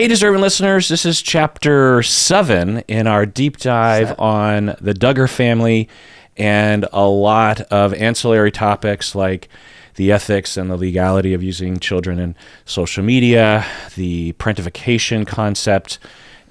Hey, deserving listeners, this is chapter 7 in our deep dive on the Duggar family and a lot of ancillary topics like the ethics and the legality of using children in social media, the parentification concept,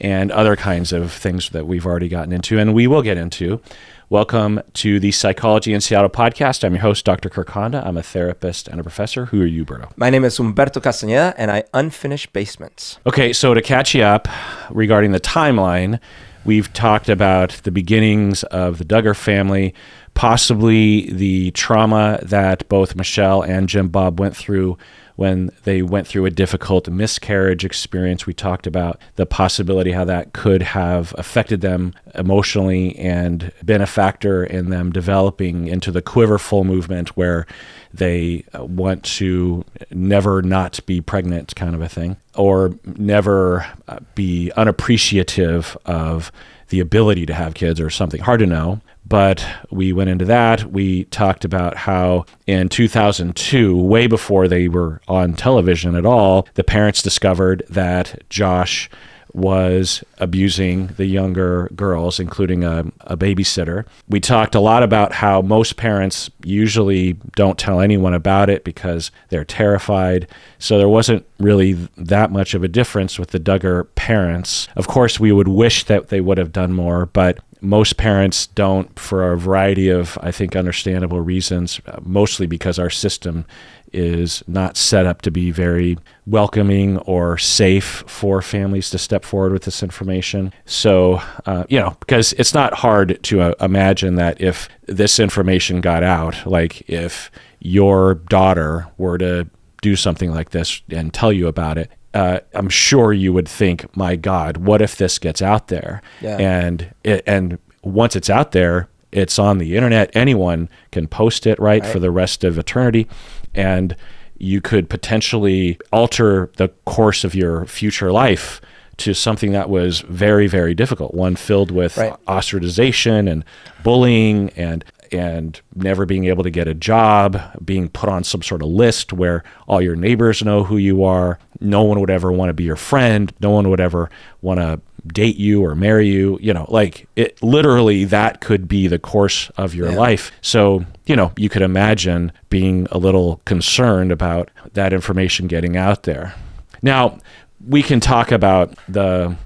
and other kinds of things that we've already gotten into and we will get into. Welcome to the Psychology in Seattle podcast. I'm your host, Dr. Kirk Honda. I'm a therapist and a professor. Who are you, Berto? My name is Humberto Castañeda, and I unfinish basements. Okay, so to catch you up regarding the timeline, we've talked about the beginnings of the Duggar family, possibly the trauma that both Michelle and Jim Bob went through when they went through a difficult miscarriage experience. We talked about the possibility how that could have affected them emotionally and been a factor in them developing into the quiverful movement where they want to never not be pregnant kind of a thing, or never be unappreciative of the ability to have kids or something. Hard to know. But we went into that. We talked about how in 2002, way before they were on television at all, the parents discovered that Josh was abusing the younger girls, including a babysitter. We talked a lot about how most parents usually don't tell anyone about it because they're terrified. So there wasn't really that much of a difference with the Duggar parents. Of course, we would wish that they would have done more, but most parents don't for a variety of, I think, understandable reasons, mostly because our system is not set up to be very welcoming or safe for families to step forward with this information. So, because it's not hard to imagine that if this information got out, like if your daughter were to do something like this and tell you about it, I'm sure you would think, my God, what if this gets out there? Yeah. And once it's out there, it's on the internet. Anyone can post it, right, for the rest of eternity. And you could potentially alter the course of your future life to something that was very, very difficult, one filled with ostracization and bullying and never being able to get a job, being put on some sort of list where all your neighbors know who you are. No one would ever want to be your friend. No one would ever want to date you or marry you. It literally, that could be the course of your life. So, you could imagine being a little concerned about that information getting out there. Now, we can talk about the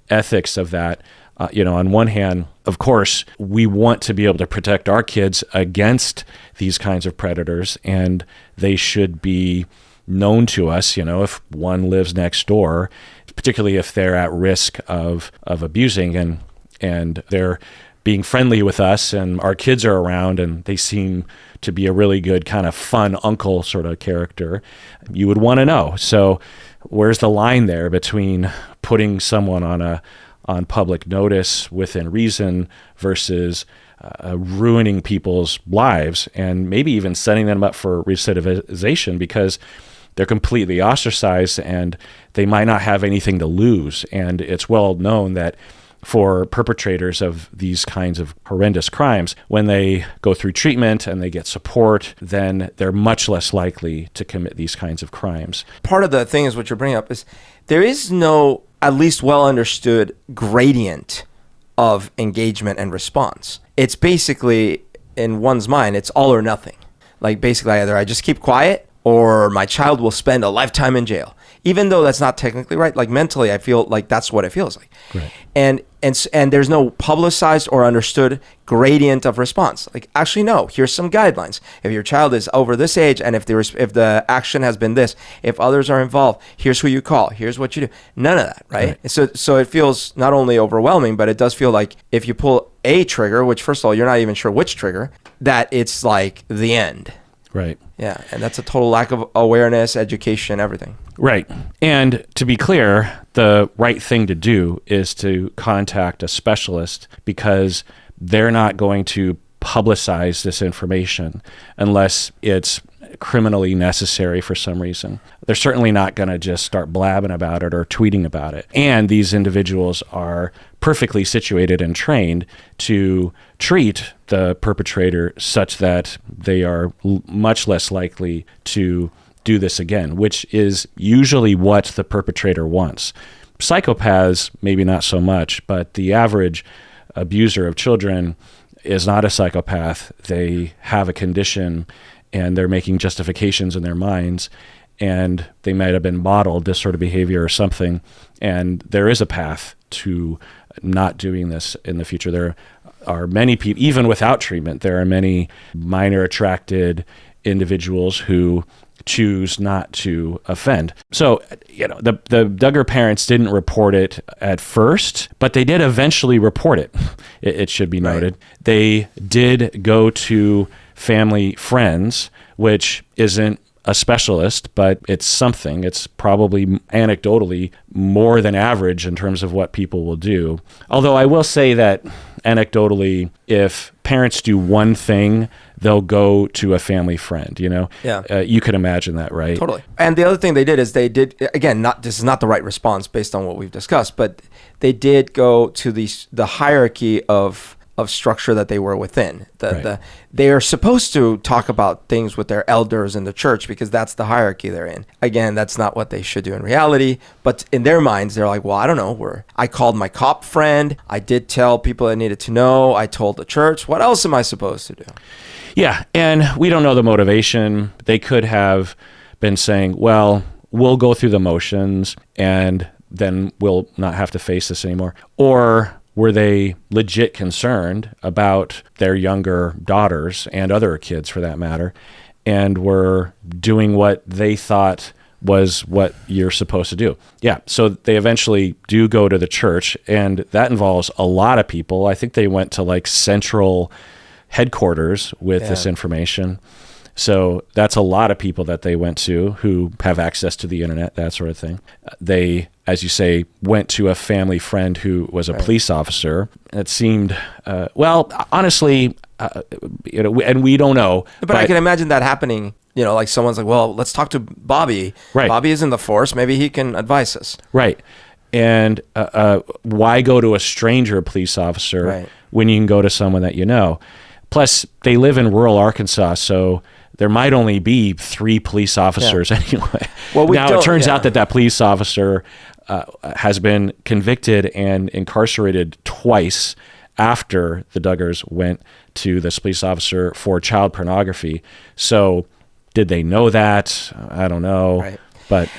ethics of that. On one hand, of course, we want to be able to protect our kids against these kinds of predators, and they should be known to us, if one lives next door, particularly if they're at risk of abusing and they're being friendly with us and our kids are around and they seem to be a really good kind of fun uncle sort of character, you would want to know. So where's the line there between putting someone on public notice within reason versus ruining people's lives and maybe even setting them up for recidivization because they're completely ostracized and they might not have anything to lose. And it's well known that for perpetrators of these kinds of horrendous crimes, when they go through treatment and they get support, then they're much less likely to commit these kinds of crimes. Part of the thing is what you're bringing up is there is no, at least well understood, gradient of engagement and response. It's basically, in one's mind, it's all or nothing. Like basically either I just keep quiet or my child will spend a lifetime in jail. Even though that's not technically right, like mentally, I feel like that's what it feels like. Right. And there's no publicized or understood gradient of response. Like, actually, no, here's some guidelines. If your child is over this age and if the action has been this, if others are involved, here's who you call, here's what you do. None of that, right? So it feels not only overwhelming, but it does feel like if you pull a trigger, which first of all, you're not even sure which trigger, that it's like the end. Right. Yeah, and that's a total lack of awareness, education, everything. Right. And to be clear, the right thing to do is to contact a specialist because they're not going to publicize this information unless it's criminally necessary for some reason. They're certainly not going to just start blabbing about it or tweeting about it. And these individuals are perfectly situated and trained to treat the perpetrator such that they are much less likely to do this again, which is usually what the perpetrator wants. Psychopaths, maybe not so much, but the average abuser of children is not a psychopath. They have a condition and they're making justifications in their minds, and they might have been modeled this sort of behavior or something, and there is a path to not doing this in the future. There are many people, even without treatment, there are many minor attracted individuals who choose not to offend. So, the Duggar parents didn't report it at first, but they did eventually report it. It should be noted. Right. They did go to family friends, which isn't a specialist, but it's something. It's probably anecdotally more than average in terms of what people will do. Although I will say that anecdotally, if parents do one thing, they'll go to a family friend, Yeah. You could imagine that, right? Totally. And the other thing they did is again, this is not the right response based on what we've discussed, but they did go to the hierarchy of structure that they were within. They are supposed to talk about things with their elders in the church because that's the hierarchy they're in. Again, that's not what they should do in reality, but in their minds, they're like, well, I don't know. I called my cop friend. I did tell people I needed to know. I told the church. What else am I supposed to do? Yeah, and we don't know the motivation. They could have been saying, well, we'll go through the motions and then we'll not have to face this anymore. Or were they legit concerned about their younger daughters and other kids for that matter, and were doing what they thought was what you're supposed to do? Yeah, so they eventually do go to the church, and that involves a lot of people. I think they went to central headquarters with this information. So that's a lot of people that they went to who have access to the internet, that sort of thing. They, as you say, went to a family friend who was a police officer. It seemed, honestly, and we don't know. But I can imagine that happening. Like someone's like, well, let's talk to Bobby. Right. Bobby is in the force. Maybe he can advise us. Right. And why go to a stranger police officer when you can go to someone that you know? Plus, they live in rural Arkansas, so there might only be 3 police officers anyway. Well, now, it turns out that police officer has been convicted and incarcerated twice after the Duggars went to this police officer for child pornography. So did they know that? I don't know. Right. But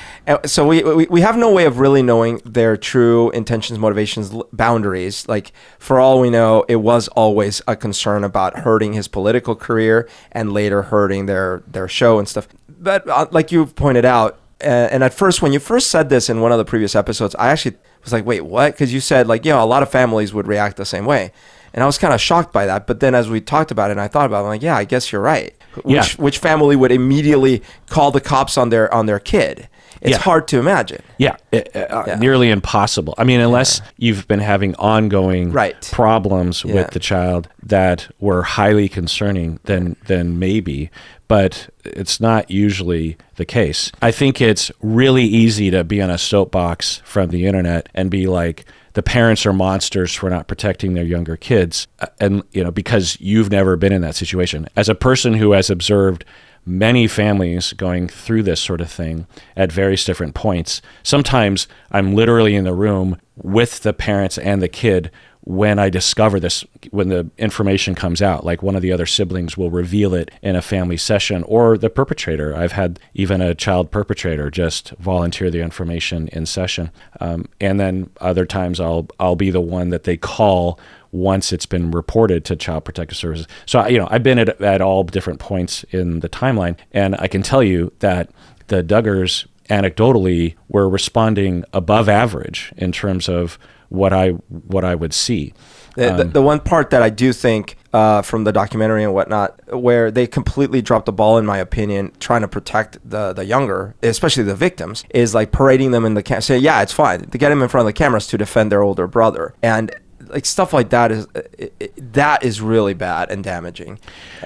so we have no way of really knowing their true intentions, motivations, boundaries. Like, for all we know, it was always a concern about hurting his political career and later hurting their show and stuff. But like you've pointed out, and at first, when you first said this in one of the previous episodes, I actually was like, wait, what? Because you said, a lot of families would react the same way. And I was kind of shocked by that. But then as we talked about it and I thought about it, I'm like, yeah, I guess you're right. Which family would immediately call the cops on their kid? It's hard to imagine. Nearly impossible. I mean, unless you've been having ongoing problems with the child that were highly concerning, then maybe. But it's not usually the case. I think it's really easy to be on a soapbox from the internet and be like, the parents are monsters for not protecting their younger kids, and because you've never been in that situation. As a person who has observed many families going through this sort of thing at various different points, sometimes I'm literally in the room with the parents and the kid when I discover this, when the information comes out. Like, one of the other siblings will reveal it in a family session, or the perpetrator. I've had even a child perpetrator just volunteer the information in session. And then other times I'll be the one that they call once it's been reported to Child Protective Services. So, I've been at all different points in the timeline, and I can tell you that the Duggars anecdotally were responding above average in terms of what I would see. The one part that I do think from the documentary and whatnot, where they completely dropped the ball, in my opinion, trying to protect the younger, especially the victims, is like parading them in the camera. Say, yeah, it's fine to get them in front of the cameras to defend their older brother. And like stuff like that is really bad and damaging.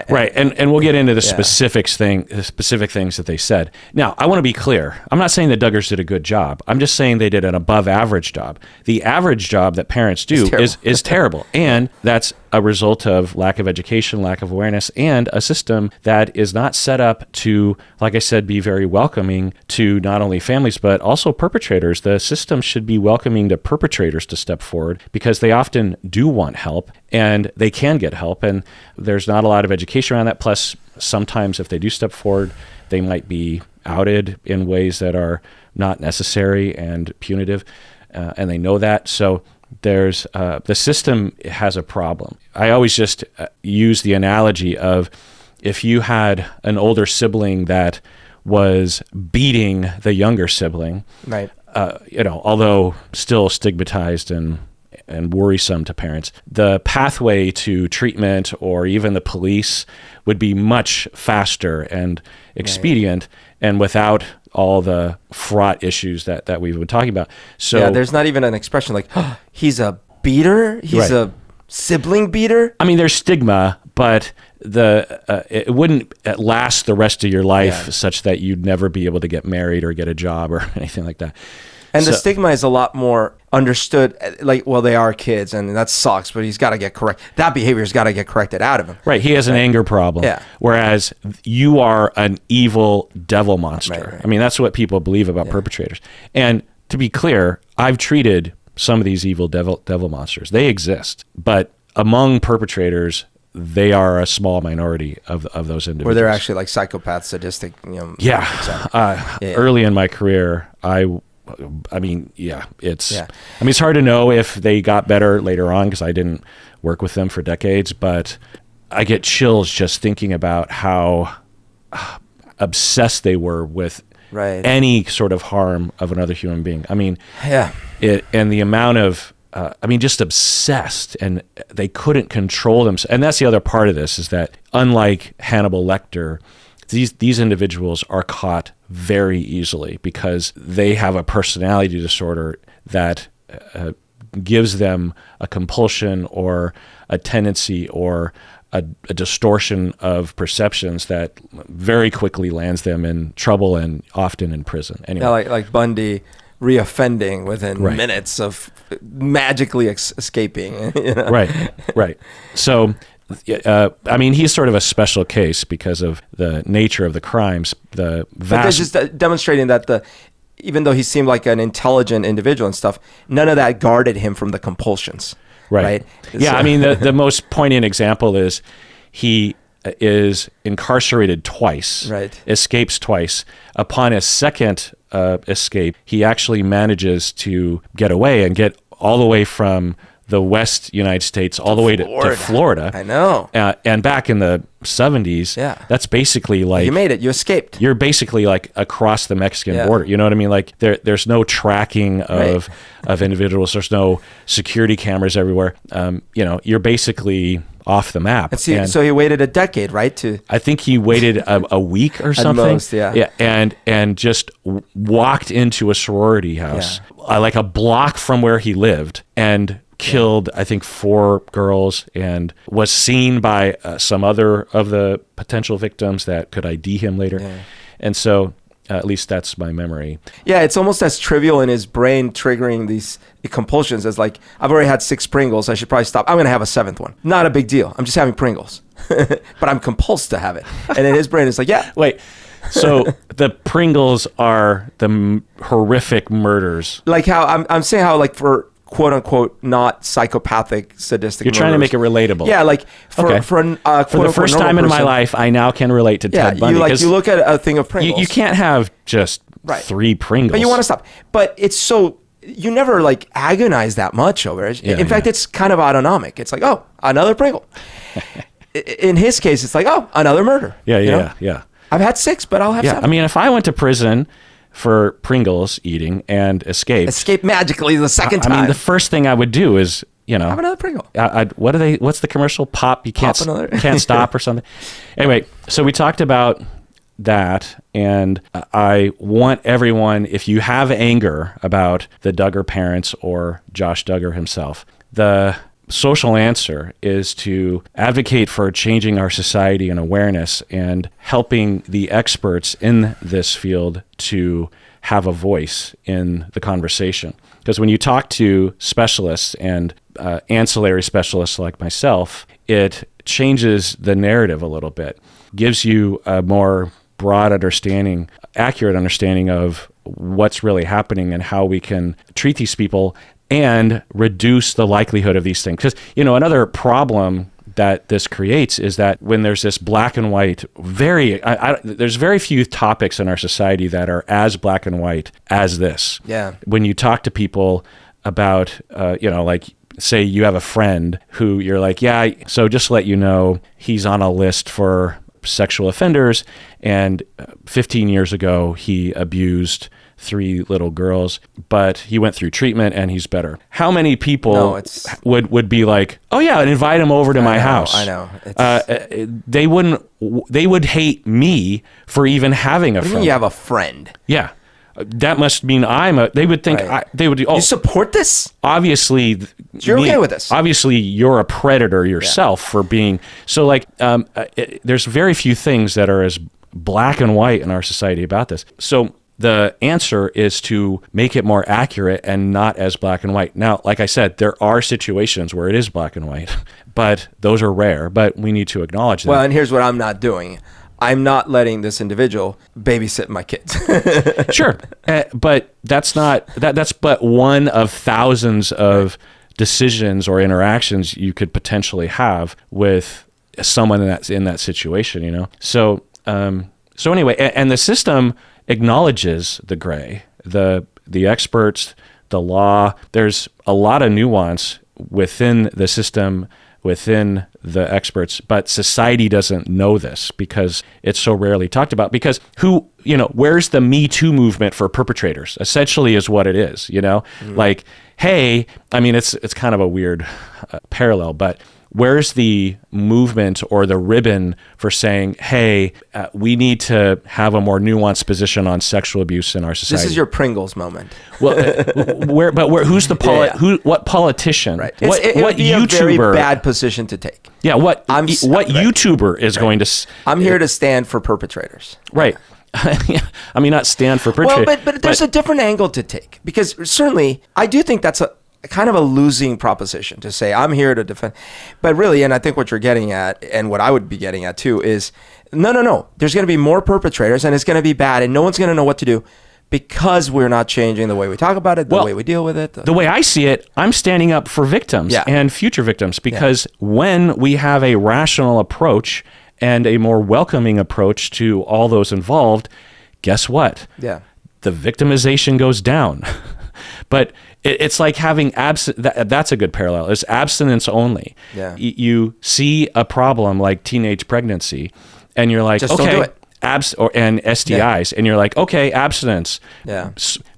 Right, and we'll get into the specific things that they said. Now, I want to be clear. I'm not saying the Duggars did a good job. I'm just saying they did an above average job. The average job that parents do is terrible, and that's a result of lack of education, lack of awareness, and a system that is not set up to, like I said, be very welcoming to not only families but also perpetrators. The system should be welcoming to perpetrators to step forward because they often do want help and they can get help, and there's not a lot of education around that. Plus, sometimes if they do step forward, they might be outed in ways that are not necessary and punitive, and they know that. So there's the system has a problem. I always just use the analogy of if you had an older sibling that was beating the younger sibling, right? Although still stigmatized and worrisome to parents, the pathway to treatment or even the police would be much faster and expedient, and without all the fraught issues that we've been talking about. So there's not even an expression like, oh, he's a beater, he's a sibling beater. I mean, there's stigma, but it wouldn't last the rest of your life such that you'd never be able to get married or get a job or anything like that. And the stigma is a lot more understood. Like, well, they are kids, and that sucks, but he's got to get correct. That behavior's got to get corrected out of him. Right. He has an anger problem. Yeah. Whereas you are an evil devil monster. Right. I mean, that's what people believe about perpetrators. And to be clear, I've treated some of these evil devil monsters. They exist. But among perpetrators, they are a small minority of those individuals. Where they're actually like psychopaths, sadistic. Early in my career, it's hard to know if they got better later on because I didn't work with them for decades, but I get chills just thinking about how obsessed they were with any sort of harm of another human being. I mean, and the amount of, just obsessed, and they couldn't control themselves. And that's the other part of this, is that unlike Hannibal Lecter, these individuals are caught very easily because they have a personality disorder that gives them a compulsion or a tendency or a distortion of perceptions that very quickly lands them in trouble and often in prison. Anyway. Yeah, like Bundy reoffending within minutes of magically escaping. You know? Right. So, he's sort of a special case because of the nature of the crimes. But they're just demonstrating that even though he seemed like an intelligent individual and stuff, none of that guarded him from the compulsions. Right? Yeah, the most poignant example is he is incarcerated twice, escapes twice. Upon his second escape, he actually manages to get away and get all the way from the West United States all the way to Florida. I know. And back in the 70s, that's basically like... You made it. You escaped. You're basically like across the Mexican border. You know what I mean? Like there's no tracking of individuals. There's no security cameras everywhere. You're basically off the map. So he waited a decade, right? I think he waited a week or something. At most, yeah. And just walked into a sorority house, like a block from where he lived, and killed, I think, 4 girls, and was seen by some other of the potential victims that could ID him later. Yeah. And so at least that's my memory. Yeah, it's almost as trivial in his brain triggering these compulsions as like, I've already had 6 Pringles, I should probably stop. I'm going to have a 7th one. Not a big deal. I'm just having Pringles. But I'm compulsed to have it. And in his brain, it's like, Wait, so the Pringles are the horrific murders. Like how, I'm saying how like for quote unquote not psychopathic sadistic You're trying to make it relatable. Yeah, like for the first time in my life, I now can relate to Ted Bundy. You look at a thing of Pringles. You can't have just 3 Pringles. But you want to stop. But it's so, you never like agonize that much over it. In fact, it's kind of autonomic. It's like, oh, another Pringle. In his case, it's like, oh, another murder. Yeah. I've had 6, but I'll have 7. If I went to prison for Pringles eating and escape magically the second time. The first thing I would do is, have another Pringle. What's the commercial? Pop, you can't stop or something. Anyway, so we talked about that, and I want everyone, if you have anger about the Duggar parents or Josh Duggar himself, the social answer is to advocate for changing our society and awareness and helping the experts in this field to have a voice in the conversation. Because when you talk to specialists and ancillary specialists like myself, it changes the narrative a little bit, gives you a more broad understanding, accurate understanding of what's really happening and how we can treat these people and reduce the likelihood of these things. Because, another problem that this creates is that when there's this black and white, there's very few topics in our society that are as black and white as this. Yeah. When you talk to people about, like, say you have a friend who you're like, yeah, so just to let you know, he's on a list for sexual offenders, and 15 years ago, he abused 3 little girls, but he went through treatment and he's better. How many people would be like, oh yeah, and invite him over to my house? I know. They would hate me for even having a friend. You have a friend. Yeah. That must mean they would think, they would, you support this? Obviously. You're okay with this? Obviously, you're a predator yourself for being, so like, there's very few things that are as black and white in our society about this. So the answer is to make it more accurate and not as black and white. Now, like I said, there are situations where it is black and white, but those are rare, but we need to acknowledge that. Well, and here's what I'm not doing. I'm not letting this individual babysit my kids. Sure. But that's but one of thousands of decisions or interactions you could potentially have with someone that's in that situation, So anyway, and the system acknowledges the gray, the experts, the law. There's a lot of nuance within the system, within the experts, but society doesn't know this because it's so rarely talked about. Because where's the Me Too movement for perpetrators? Essentially is what it is, Like, hey, I mean, it's kind of a weird parallel, but where's the movement or the ribbon for saying, hey, we need to have a more nuanced position on sexual abuse in our society? This is your Pringles moment. Well, who's the what politician? Right. What YouTuber? A very bad position to take. Yeah. What YouTuber is going to? I'm here to stand for perpetrators. Right. I mean, not stand for perpetrators. Well, but there's a different angle to take, because certainly I do think that's a kind of a losing proposition to say I'm here to defend. But really, and I think what you're getting at, and what I would be getting at too, is no. There's going to be more perpetrators, and it's going to be bad, and no one's going to know what to do because we're not changing the way we talk about it, the way we deal with it. The way I see it, I'm standing up for victims and future victims, because when we have a rational approach and a more welcoming approach to all those involved, guess what? Yeah. The victimization goes down. But it's like having that's a good parallel. It's abstinence only. Yeah. You see a problem like teenage pregnancy, and you're like, just okay, don't do it. And STIs, and you're like, okay, abstinence. Yeah.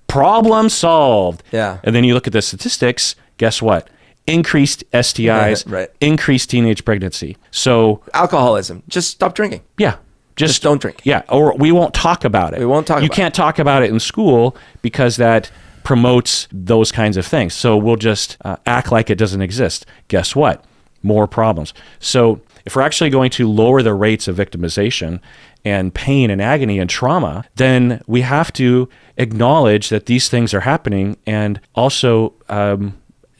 Problem solved. Yeah. And then you look at the statistics. Guess what? Increased STIs. Right. Increased teenage pregnancy. So alcoholism. Just stop drinking. Yeah. Just don't drink. Yeah. Or we won't talk about it. You can't talk about it in school because that promotes those kinds of things. So we'll just act like it doesn't exist. Guess what? More problems. So if we're actually going to lower the rates of victimization and pain and agony and trauma, then we have to acknowledge that these things are happening, and also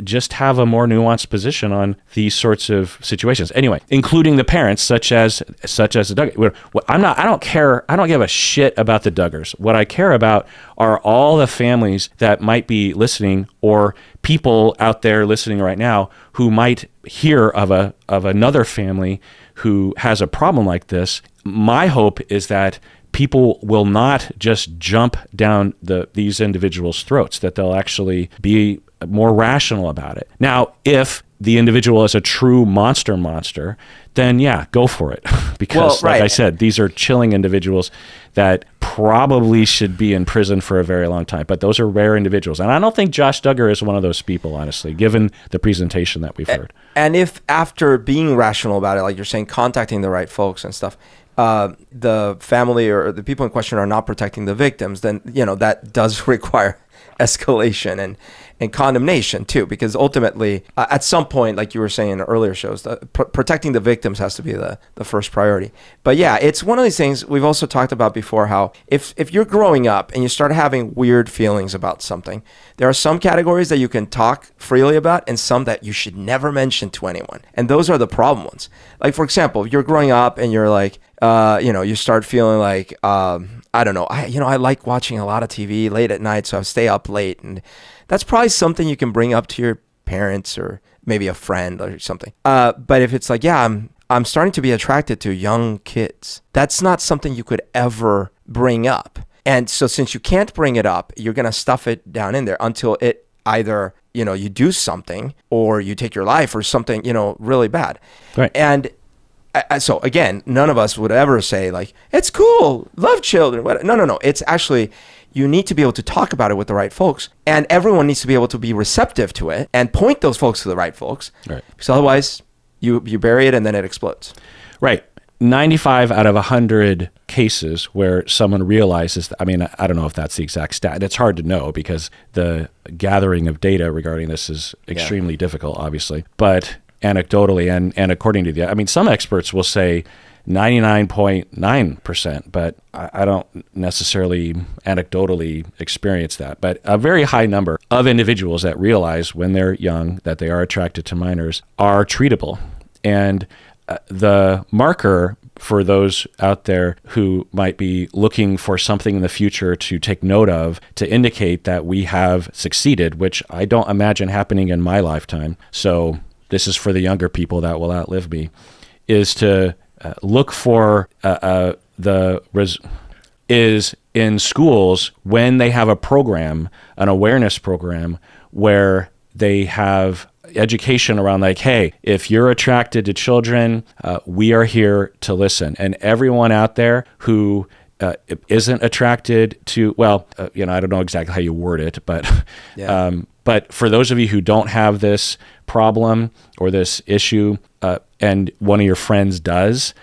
just have a more nuanced position on these sorts of situations. Anyway, including the parents, such as the Duggar. I don't care. I don't give a shit about the Duggars. What I care about are all the families that might be listening, or people out there listening right now who might hear of another family who has a problem like this. My hope is that people will not just jump down these individuals' throats, that they'll actually be more rational about it. Now, if the individual is a true monster, then yeah, go for it. Because like I said, these are chilling individuals that probably should be in prison for a very long time. But those are rare individuals. And I don't think Josh Duggar is one of those people, honestly, given the presentation that we've heard. And if after being rational about it, like you're saying, contacting the right folks and stuff, the family or the people in question are not protecting the victims, then, that does require escalation and condemnation too, because ultimately, at some point, like you were saying in earlier shows, protecting the victims has to be the first priority. But yeah, it's one of these things we've also talked about before, how if you're growing up and you start having weird feelings about something, there are some categories that you can talk freely about and some that you should never mention to anyone. And those are the problem ones. Like, for example, you're growing up and you're like, you start feeling like, I don't know, I like watching a lot of TV late at night, so I stay up late. And that's probably something you can bring up to your parents or maybe a friend or something. But if it's like, I'm starting to be attracted to young kids, that's not something you could ever bring up. And so since you can't bring it up, you're going to stuff it down in there until it either, you do something or you take your life or something, really bad. Right. And so again, none of us would ever say like, it's cool, love children. No. It's actually, you need to be able to talk about it with the right folks, and everyone needs to be able to be receptive to it and point those folks to the right folks. Right. Because otherwise you bury it and then it explodes. Right. 95 out of 100 cases where someone realizes that, I don't know if that's the exact stat. It's hard to know because the gathering of data regarding this is extremely difficult, obviously. But anecdotally and according to some experts will say 99.9%, but I don't necessarily anecdotally experience that. But a very high number of individuals that realize when they're young that they are attracted to minors are treatable. And the marker for those out there who might be looking for something in the future to take note of to indicate that we have succeeded, which I don't imagine happening in my lifetime. So this is for the younger people that will outlive me, is to look for is in schools when they have a program, an awareness program, where they have education around like, hey, if you're attracted to children, we are here to listen. And everyone out there who isn't attracted to, I don't know exactly how you word it, but but for those of you who don't have this problem or this issue, and one of your friends does,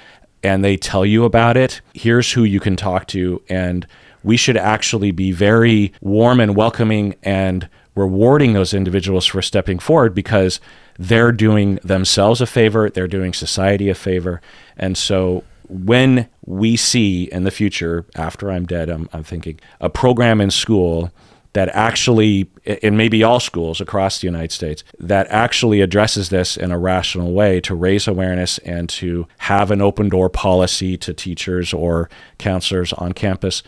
and they tell you about it, here's who you can talk to. And we should actually be very warm and welcoming and rewarding those individuals for stepping forward, because they're doing themselves a favor, they're doing society a favor. And so when we see in the future, after I'm dead, I'm thinking a program in school that actually, in maybe all schools across the United States, that actually addresses this in a rational way to raise awareness and to have an open door policy to teachers or counselors on campus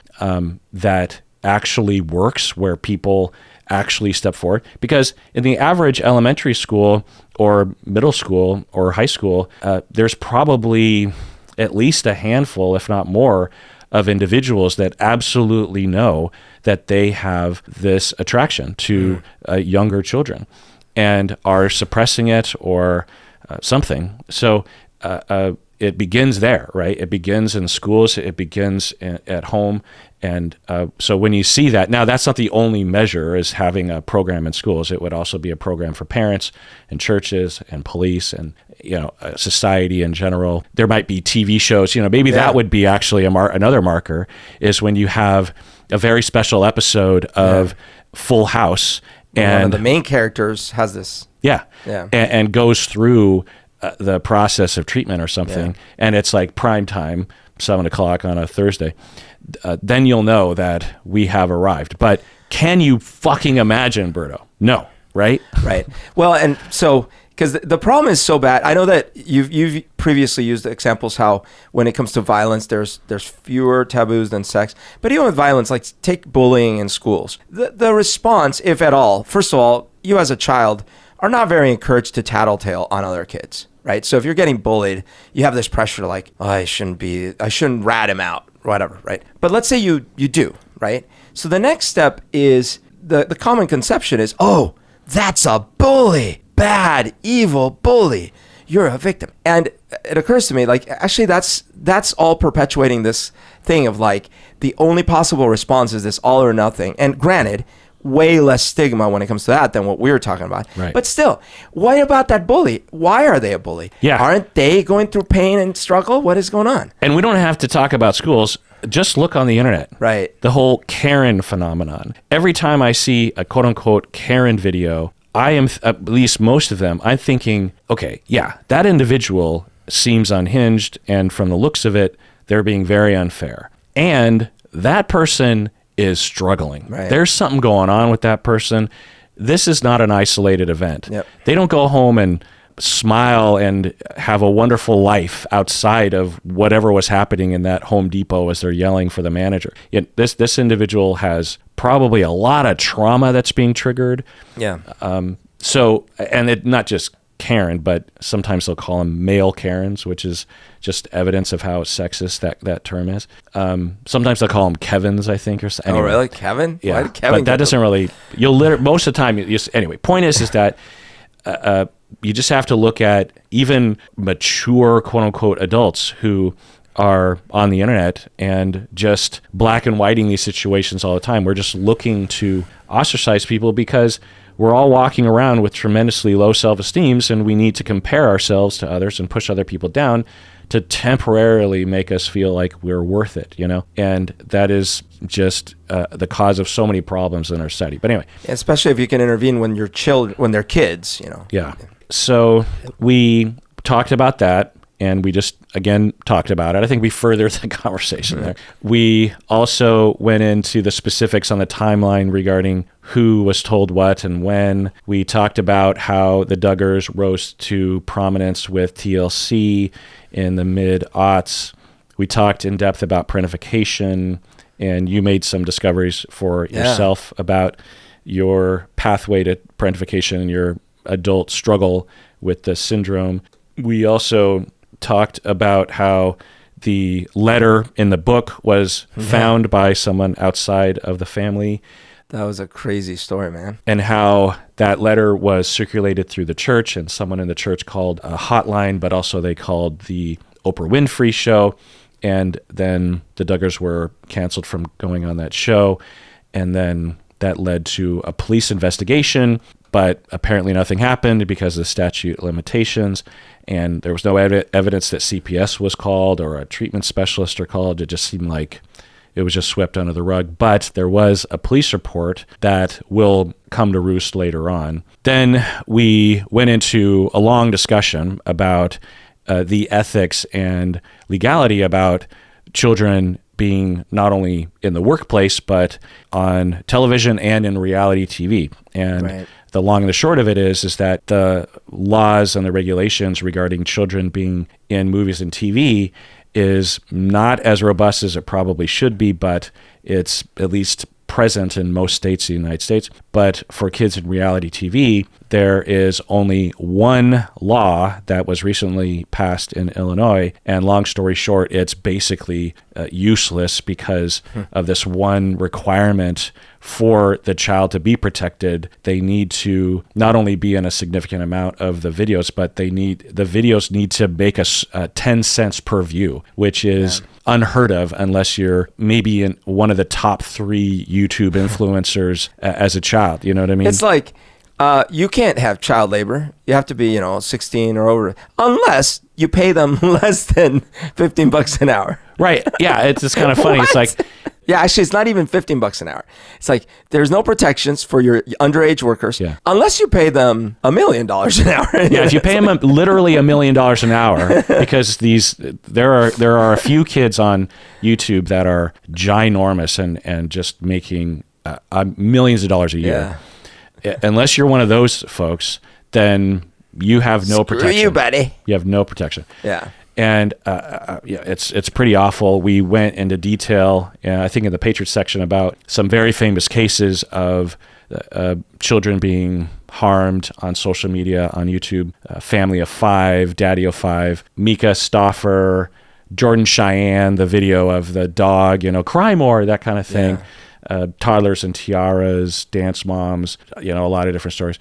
that actually works, where people actually step forward. Because in the average elementary school or middle school or high school, there's probably at least a handful, if not more, of individuals that absolutely know that they have this attraction to younger children and are suppressing it or something. So it begins there, right? It begins in schools, it begins at home. And so when you see that, now that's not the only measure, is having a program in schools. It would also be a program for parents and churches and police and society in general. There might be TV shows, maybe that would be actually another marker, is when you have a very special episode of Full House. And one of the main characters has this. And goes through the process of treatment or something. And it's like prime time, 7:00 on a Thursday. Then you'll know that we have arrived. But can you fucking imagine, Berto? No, right? Right. Well, and so, because the problem is so bad. I know that you've previously used examples how when it comes to violence, there's fewer taboos than sex. But even with violence, like take bullying in schools, the response, if at all, first of all, you as a child are not very encouraged to tattletale on other kids, right? So if you're getting bullied, you have this pressure to like, oh, I shouldn't rat him out, whatever, right? But let's say you do, right? So the next step is the common conception is, oh, that's a bully, bad, evil bully. You're a victim. And it occurs to me, like, actually that's all perpetuating this thing of like, the only possible response is this all or nothing. And granted, way less stigma when it comes to that than what we were talking about. Right. But still, what about that bully? Why are they a bully? Yeah. Aren't they going through pain and struggle? What is going on? And we don't have to talk about schools. just look on the internet. Right. The whole Karen phenomenon. Every time I see a quote unquote Karen video, I am, at least most of them, I'm thinking, okay, yeah, that individual seems unhinged, and from the looks of it, they're being very unfair. And that person is struggling. Right. There's something going on with that person. This is not an isolated event. Yep. They don't go home and smile and have a wonderful life outside of whatever was happening in that Home Depot as they're yelling for the manager. Yet this individual has probably a lot of trauma that's being triggered. Yeah. So, and it not just Karen, but sometimes they'll call them male Karens, which is just evidence of how sexist that term is. Sometimes they'll call them Kevins, I think, or something. Anyway. Oh, really? Kevin? Yeah. Why did Kevin but that doesn't really, most of the time, anyway, point is that you just have to look at even mature, quote unquote, adults who are on the internet and just black and whiting these situations all the time. We're just looking to ostracize people because we're all walking around with tremendously low self-esteems, and we need to compare ourselves to others and push other people down to temporarily make us feel like we're worth it, And that is just the cause of so many problems in our society. But anyway. Especially if you can intervene when they're kids, Yeah. So we talked about that, and we just, again, talked about it. I think we furthered the conversation there. We also went into the specifics on the timeline regarding who was told what and when. We talked about how the Duggars rose to prominence with TLC in the mid-aughts. We talked in depth about parentification, and you made some discoveries for yourself about your pathway to parentification and your adult struggle with the syndrome. We also talked about how the letter in the book was found by someone outside of the family. That was a crazy story, man. And how that letter was circulated through the church, and someone in the church called a hotline, but also they called the Oprah Winfrey show. And then the Duggars were canceled from going on that show. And then that led to a police investigation, but apparently nothing happened because of the statute of limitations. And there was no evidence that CPS was called or a treatment specialist or called. It just seemed like it was just swept under the rug. But there was a police report that will come to roost later on. Then we went into a long discussion about the ethics and legality about children being not only in the workplace, but on television and in reality TV. And the long and the short of it is that the laws and the regulations regarding children being in movies and TV is not as robust as it probably should be, but it's at least present in most states in the United States. But for kids in reality TV, there is only one law that was recently passed in Illinois. And long story short, it's basically useless because of this one requirement for the child to be protected. They need to not only be in a significant amount of the videos, but the videos need to make us 10 cents per view, which is unheard of unless you're maybe in one of the top 3 YouTube influencers as a child. You know what I mean? It's like you can't have child labor. You have to be, 16 or over, unless you pay them less than $15 an hour. Right. Yeah. It's kind of funny. It's like, yeah, actually, it's not even $15 an hour. It's like there's no protections for your underage workers unless you pay them $1 million an hour. Yeah, if you pay them literally $1 million an hour, because there are a few kids on YouTube that are ginormous and just making millions of dollars a year. Yeah. Unless you're one of those folks, then you have no protection. Screw you, buddy. You have no protection. Yeah. And it's pretty awful. We went into detail, I think in the Patriots section, about some very famous cases of children being harmed on social media, on YouTube. Family of 5, Daddy of 5, Mika Stauffer, Jordan Cheyenne, the video of the dog, cry more, that kind of thing. Toddlers and tiaras, dance moms, a lot of different stories.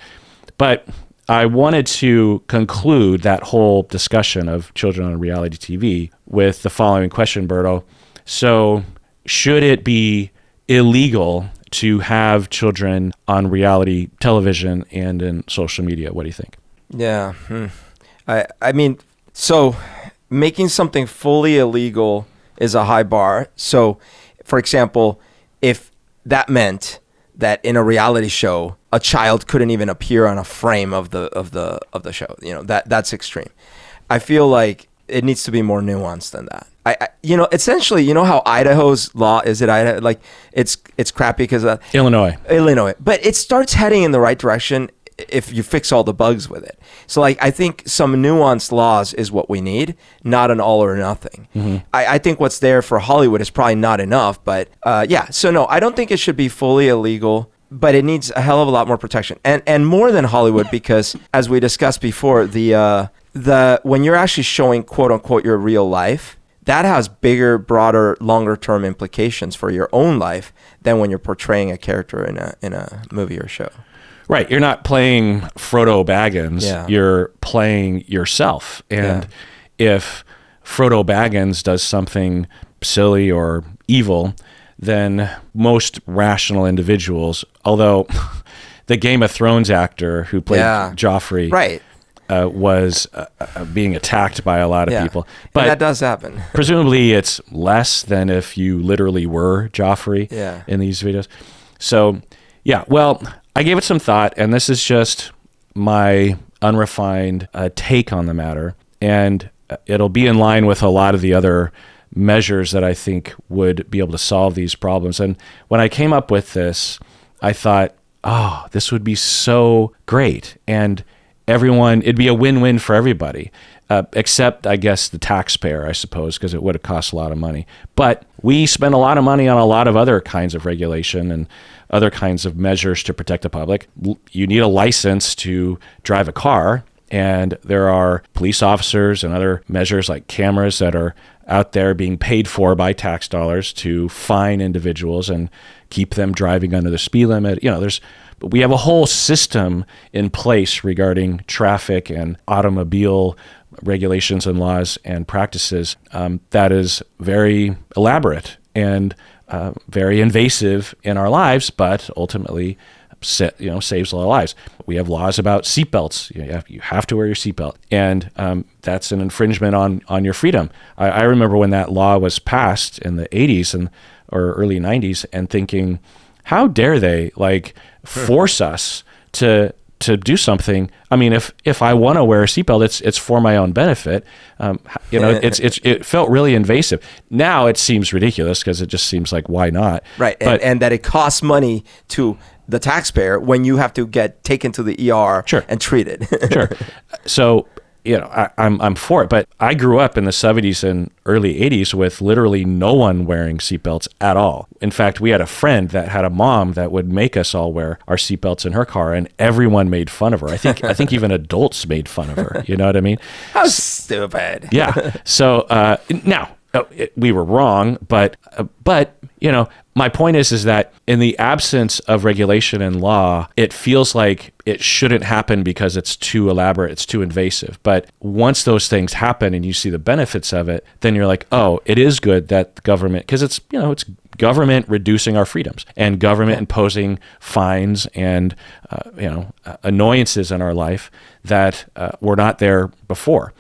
But I wanted to conclude that whole discussion of children on reality TV with the following question, Berto. So, should it be illegal to have children on reality television and in social media? What do you think? Yeah. I mean, so making something fully illegal is a high bar. So, for example, if that meant that in a reality show, a child couldn't even appear on a frame of the show, that's extreme. I feel like it needs to be more nuanced than that. Essentially, how Idaho's law is, Idaho, like it's crappy because Illinois, but it starts heading in the right direction if you fix all the bugs with it. So like, I think some nuanced laws is what we need, not an all or nothing. Mm-hmm. I think what's there for Hollywood is probably not enough, but so no, I don't think it should be fully illegal, but it needs a hell of a lot more protection, and more than Hollywood, because as we discussed before, the when you're actually showing quote unquote your real life, that has bigger, broader, longer term implications for your own life than when you're portraying a character in a movie or show. Right. You're not playing Frodo Baggins. Yeah. You're playing yourself. And if Frodo Baggins does something silly or evil, then most rational individuals, although the Game of Thrones actor who played Joffrey, right, was being attacked by a lot of people. But and that does happen. Presumably it's less than if you literally were Joffrey in these videos. So, well, I gave it some thought, and this is just my unrefined take on the matter. And it'll be in line with a lot of the other measures that I think would be able to solve these problems. And when I came up with this, I thought, this would be so great. And it'd be a win-win for everybody, except, I guess, the taxpayer, I suppose, because it would have cost a lot of money. But we spend a lot of money on a lot of other kinds of regulation and other kinds of measures to protect the public. You need a license to drive a car, and there are police officers and other measures like cameras that are out there being paid for by tax dollars to fine individuals and keep them driving under the speed limit. We have a whole system in place regarding traffic and automobile regulations and laws and practices that is very elaborate and very invasive in our lives, but ultimately saves a lot of lives. We have laws about seatbelts. You have to wear your seatbelt, and that's an infringement on your freedom. I remember when that law was passed in the 80s or early 90s, and thinking, how dare they force us to do something? I mean, if I want to wear a seatbelt, it's for my own benefit. It felt really invasive. Now it seems ridiculous because it just seems like, why not? Right, and that it costs money to the taxpayer when you have to get taken to the ER and treated. Sure. So, I'm for it. But I grew up in the 70s and early 80s with literally no one wearing seatbelts at all. In fact, we had a friend that had a mom that would make us all wear our seatbelts in her car, and everyone made fun of her. I think even adults made fun of her. You know what I mean? How stupid. Yeah. So now we were wrong, but my point is that in the absence of regulation and law, it feels like it shouldn't happen because it's too elaborate, it's too invasive. But once those things happen and you see the benefits of it, then you're like, it is good that the government, because it's government reducing our freedoms and government imposing fines and annoyances in our life that were not there before,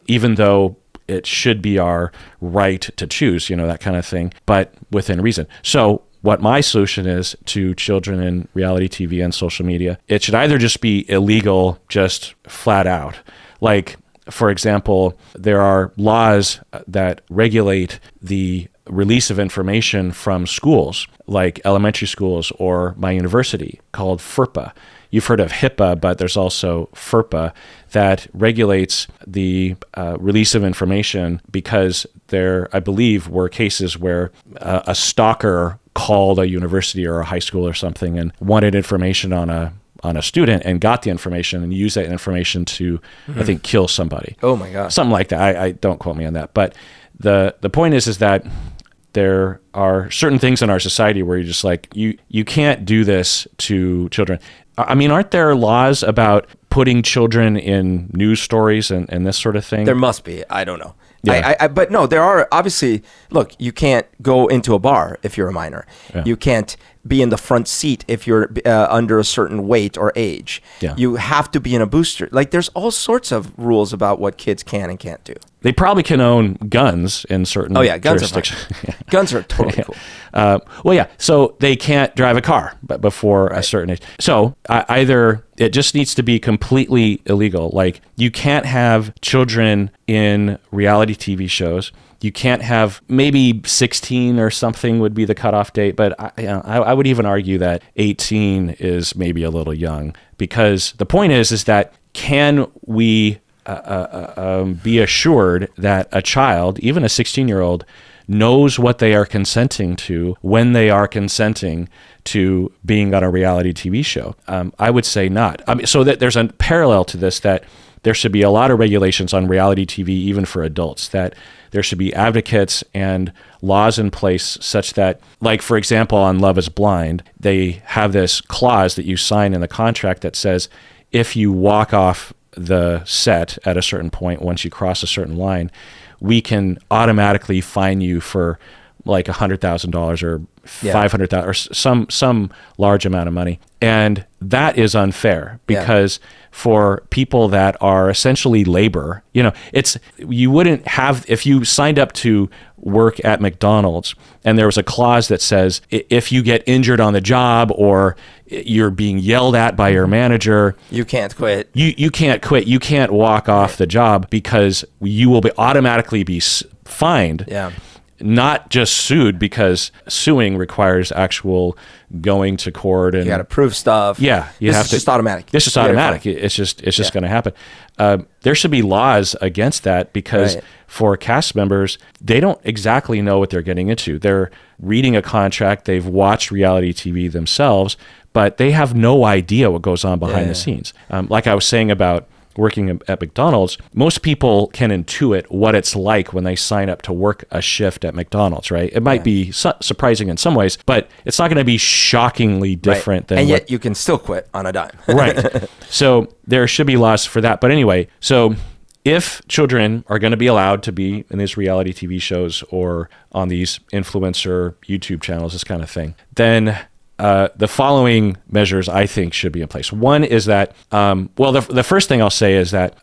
even though it should be our right to choose, that kind of thing, but within reason. So what my solution is to children in reality TV and social media, it should either just be illegal, just flat out. Like, for example, there are laws that regulate the release of information from schools, like elementary schools or my university, called FERPA. You've heard of HIPAA, but there's also FERPA that regulates the release of information, because there, I believe, were cases where a stalker called a university or a high school or something and wanted information on a student and got the information and used that information to, I think, kill somebody. Oh my God. Something like that. I don't quote me on that. But the point is that there are certain things in our society where you're just like, you can't do this to children. I mean, aren't there laws about putting children in news stories and this sort of thing? There must be. I don't know. Yeah. But no, there are obviously, look, you can't go into a bar if you're a minor. Yeah. You can't be in the front seat if you're under a certain weight or age. Yeah. You have to be in a booster. Like, there's all sorts of rules about what kids can and can't do. They probably can own guns in certain guns jurisdictions. are fine. Guns are totally cool. So they can't drive a car before a certain age. So either it just needs to be completely illegal. Like, you can't have children in reality TV shows. You can't have, maybe 16 or something would be the cutoff date, but I would even argue that 18 is maybe a little young, because the point is that can we be assured that a child, even a 16-year-old, knows what they are consenting to when they are consenting to being on a reality TV show? I would say not. So that there's a parallel to this, that there should be a lot of regulations on reality TV, even for adults, that there should be advocates and laws in place such that, like, for example, on Love is Blind, they have this clause that you sign in the contract that says, if you walk off the set at a certain point, once you cross a certain line, we can automatically fine you for like $100,000 or $500,000 or some large amount of money. And that is unfair, because for people that are essentially labor, you wouldn't have, if you signed up to work at McDonald's and there was a clause that says, if you get injured on the job or you're being yelled at by your manager, you can't quit. You can't quit. You can't walk off the job, because you will automatically be fined. Yeah. Not just sued, because suing requires actual going to court, and you got to prove stuff. Yeah, this is just automatic. This is automatic. It's just going to happen. There should be laws against that, because for cast members, they don't exactly know what they're getting into. They're reading a contract. They've watched reality TV themselves, but they have no idea what goes on behind the scenes. Like I was saying about working at McDonald's, most people can intuit what it's like when they sign up to work a shift at McDonald's, right? It might be surprising in some ways, but it's not going to be shockingly different than and yet you can still quit on a dime. Right. So there should be laws for that. But anyway, so if children are going to be allowed to be in these reality TV shows or on these influencer YouTube channels, this kind of thing, then the following measures I think should be in place. One is that, the first thing I'll say is that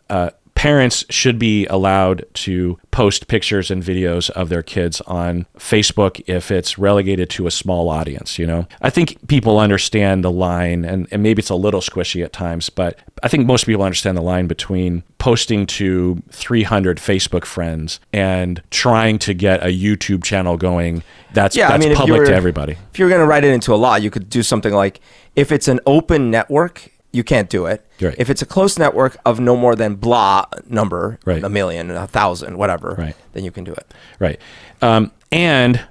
parents should be allowed to post pictures and videos of their kids on Facebook if it's relegated to a small audience. I think people understand the line, and maybe it's a little squishy at times, but I think most people understand the line between posting to 300 Facebook friends and trying to get a YouTube channel going that's public to everybody. If you're going to write it into a law, you could do something like, if it's an open network, you can't do it. Right. If it's a closed network of no more than blah number, right, 1 million, 1,000, whatever, right, then you can do it. Right. And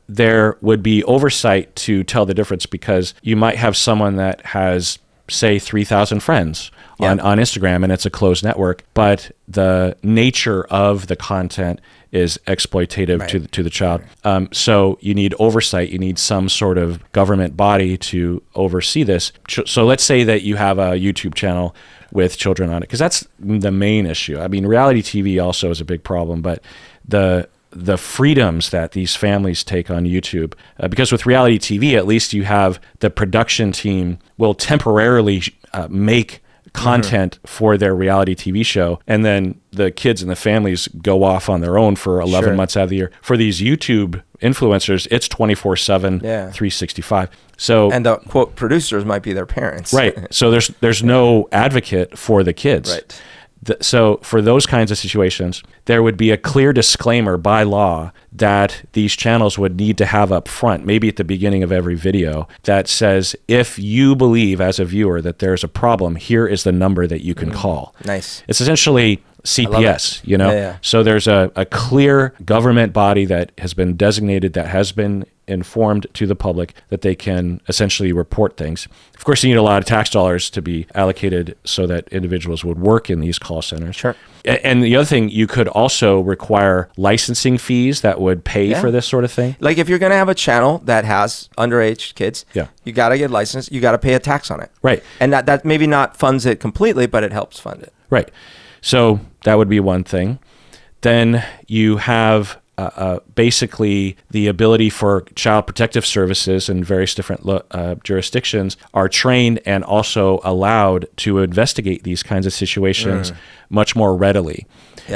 there would be oversight to tell the difference, because you might have someone that has, say, 3,000 friends on Instagram, and it's a closed network, but the nature of the content is exploitative to the child. So you need oversight. You need some sort of government body to oversee this. So let's say that you have a YouTube channel with children on it, because that's the main issue. I mean, reality TV also is a big problem, but the freedoms that these families take on YouTube, because with reality TV, at least you have the production team will temporarily make content for their reality TV show, and then the kids and the families go off on their own for 11 months out of the year. For these YouTube influencers, it's 24/7, 365. So, and the quote producers might be their parents. Right. So there's no advocate for the kids. Right. So for those kinds of situations, there would be a clear disclaimer by law that these channels would need to have up front, maybe at the beginning of every video, that says, if you believe as a viewer that there's a problem, here is the number that you can call. Nice. It's essentially CPS, So there's a clear government body that has been designated, that has been informed to the public, that they can essentially report things. Of course, you need a lot of tax dollars to be allocated so that individuals would work in these call centers. Sure. And the other thing, you could also require licensing fees that would pay for this sort of thing. Like if you're going to have a channel that has underage kids, you got to get licensed. You got to pay a tax on it. Right. And that maybe not funds it completely, but it helps fund it. Right. So that would be one thing. Then you have basically the ability for child protective services in various different jurisdictions are trained and also allowed to investigate these kinds of situations much more readily.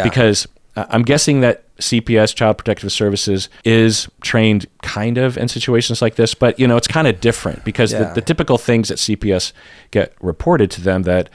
Because I'm guessing that CPS, Child Protective Services, is trained kind of in situations like this, but it's kind of different because the typical things that CPS get reported to them that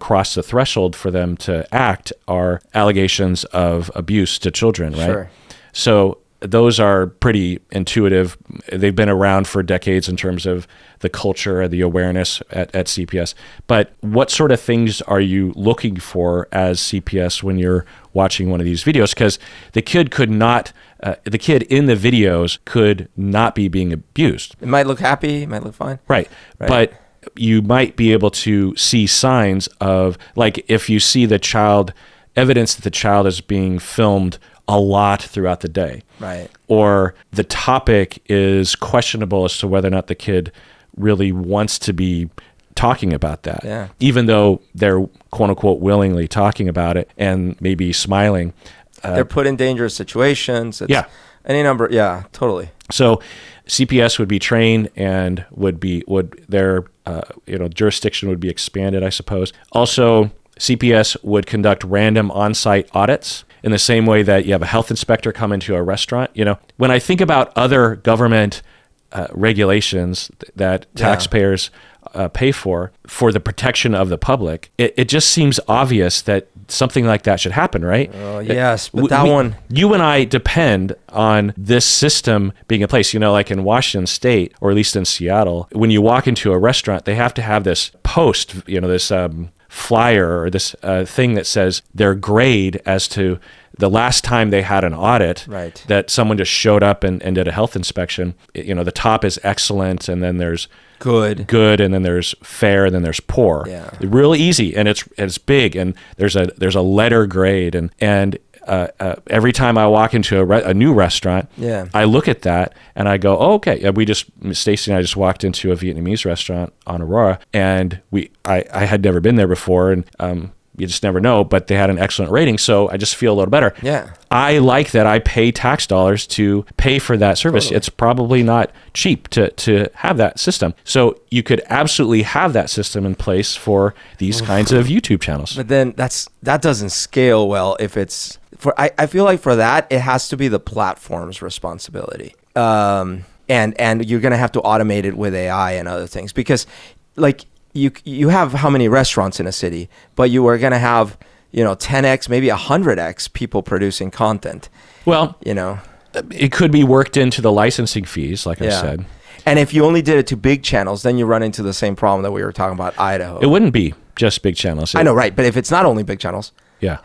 cross the threshold for them to act are allegations of abuse to children, right? Sure. So those are pretty intuitive. They've been around for decades in terms of the culture and the awareness at CPS. But what sort of things are you looking for as CPS when you're watching one of these videos? Because the kid the kid in the videos could not be being abused. It might look happy, it might look fine. Right. But you might be able to see signs of, like, if you see evidence that the child is being filmed a lot throughout the day. Right. Or the topic is questionable as to whether or not the kid really wants to be talking about that. Yeah. Even though they're quote unquote willingly talking about it and maybe smiling. They're put in dangerous situations. It's any number. Yeah, totally. So CPS would be trained and their jurisdiction would be expanded, I suppose. Also, CPS would conduct random on-site audits in the same way that you have a health inspector come into a restaurant. When I think about other government regulations that taxpayers pay for the protection of the public, it just seems obvious that something like that should happen, right? Oh, yes, but you and I depend on this system being in place. Like in Washington State, or at least in Seattle, when you walk into a restaurant, they have to have this post, this flyer or this thing that says their grade as to the last time they had an audit, right, that someone just showed up and did a health inspection. The top is excellent, and then there's good, and then there's fair, and then there's poor. Yeah. Really easy, and it's big, and there's a letter grade, and every time I walk into a new restaurant, I look at that and I go, oh, okay. Stacy and I just walked into a Vietnamese restaurant on Aurora, and I had never been there before, and you just never know, but they had an excellent rating, so I just feel a little better. Yeah. I like that I pay tax dollars to pay for that service. Totally. It's probably not cheap to have that system. So you could absolutely have that system in place for these kinds of YouTube channels. But then that doesn't scale well if it's I feel like for that it has to be the platform's responsibility. And you're going to have to automate it with AI and other things, because like you have how many restaurants in a city, but you are going to have 10x, maybe 100x people producing content. Well, it could be worked into the licensing fees, like I said. And if you only did it to big channels, then you run into the same problem that we were talking about Idaho. It wouldn't be just big channels. I know, right? But if it's not only big channels,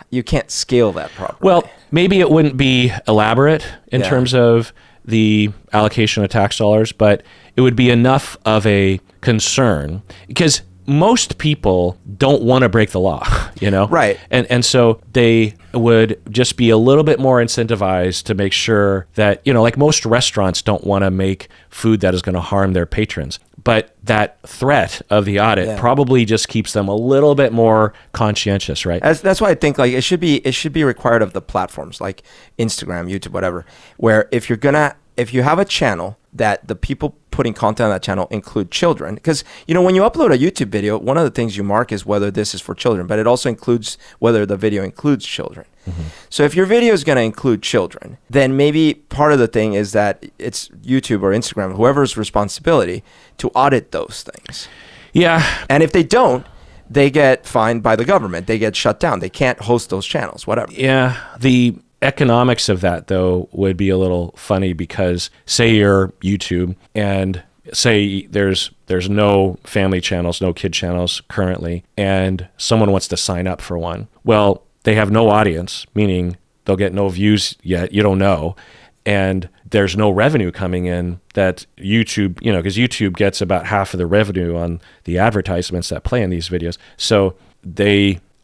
you can't scale that properly. Well, maybe it wouldn't be elaborate in terms of the allocation of tax dollars, but it would be enough of a concern, because most people don't want to break the law, Right. And so they would just be a little bit more incentivized to make sure that, like most restaurants don't want to make food that is going to harm their patrons. But that threat of the audit probably just keeps them a little bit more conscientious, right? That's why I think like it should be required of the platforms like Instagram, YouTube, whatever, where if you have a channel that the people putting content on that channel include children, because when you upload a YouTube video, one of the things you mark is whether this is for children, but it also includes whether the video includes children. Mm-hmm. So if your video is going to include children, then maybe part of the thing is that it's YouTube or Instagram, whoever's responsibility to audit those things. Yeah. And if they don't, they get fined by the government. They get shut down. They can't host those channels, whatever. Yeah. The economics of that, though, would be a little funny, because say you're YouTube and say there's no family channels, no kid channels currently, and someone wants to sign up for one. Well, they have no audience, meaning they'll get no views yet. You don't know. And there's no revenue coming in that YouTube, because YouTube gets about half of the revenue on the advertisements that play in these videos. So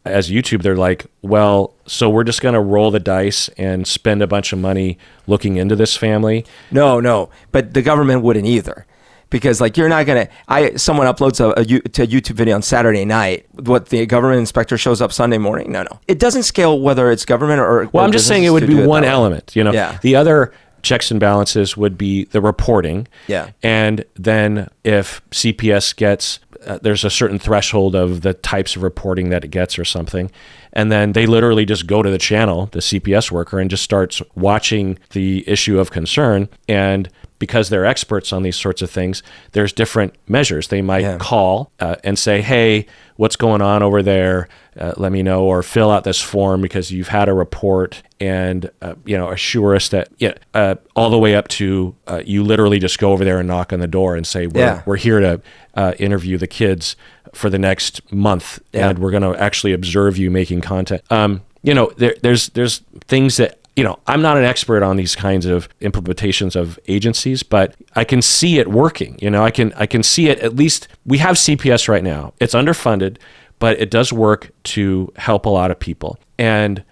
as YouTube, they're like, well, so we're just going to roll the dice and spend a bunch of money looking into this family? No, but the government wouldn't either. Because like you're not going to, someone uploads a YouTube video on Saturday night, what the government inspector shows up Sunday morning? No. It doesn't scale whether it's government or Well, I'm just saying it would be one element, Yeah. The other checks and balances would be the reporting. Yeah. And then if CPS gets there's a certain threshold of the types of reporting that it gets or something. And then they literally just go to the channel, the CPS worker, and just starts watching the issue of concern. And because they're experts on these sorts of things, there's different measures. They might call and say, hey, what's going on over there? Let me know, or fill out this form because you've had a report, and assure us that all the way up to you literally just go over there and knock on the door and say, we're here to interview the kids for the next month, and we're going to actually observe you making content. There's things that, I'm not an expert on these kinds of implementations of agencies, but I can see it working. I can see it. At least we have CPS right now. It's underfunded, but it does work to help a lot of people. And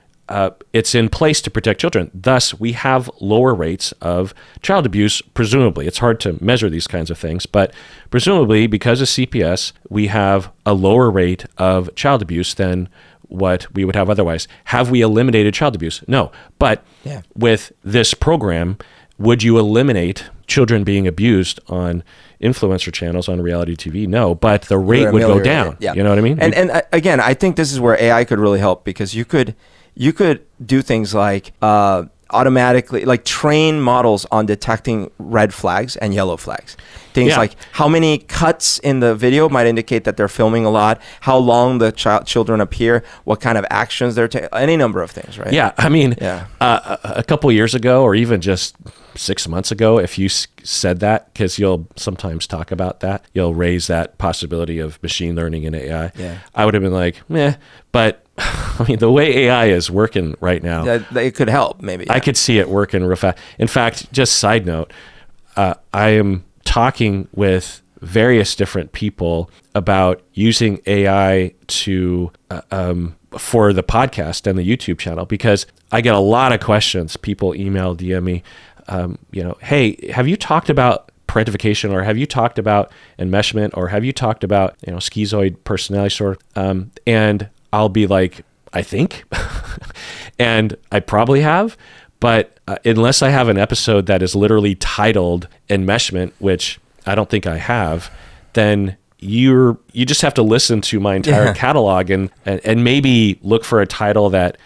it's in place to protect children. Thus, we have lower rates of child abuse, presumably. It's hard to measure these kinds of things, but presumably because of CPS, we have a lower rate of child abuse than what we would have otherwise. Have we eliminated child abuse? No. But with this program, would you eliminate children being abused on influencer channels on reality TV? No, but the rate would go down. Yeah. You know what I mean? And again, I think this is where AI could really help, because you could do things like automatically train models on detecting red flags and yellow flags. Things like how many cuts in the video might indicate that they're filming a lot, how long the children appear, what kind of actions they're taking, any number of things, right? Yeah, I mean, a couple years ago, or even just 6 months ago, if you said that, because you'll sometimes talk about that, you'll raise that possibility of machine learning and AI. Yeah. I would have been like, meh, but I mean, the way AI is working right now, it could help maybe. I could see it working real fast. In fact, just side note, I am talking with various different people about using AI to for the podcast and the YouTube channel, because I get a lot of questions. People email, DM me, hey, have you talked about parentification, or have you talked about enmeshment, or have you talked about schizoid personality disorder? And I'll be like, I think, and I probably have, but unless I have an episode that is literally titled enmeshment, which I don't think I have, then you just have to listen to my entire catalog and maybe look for a title that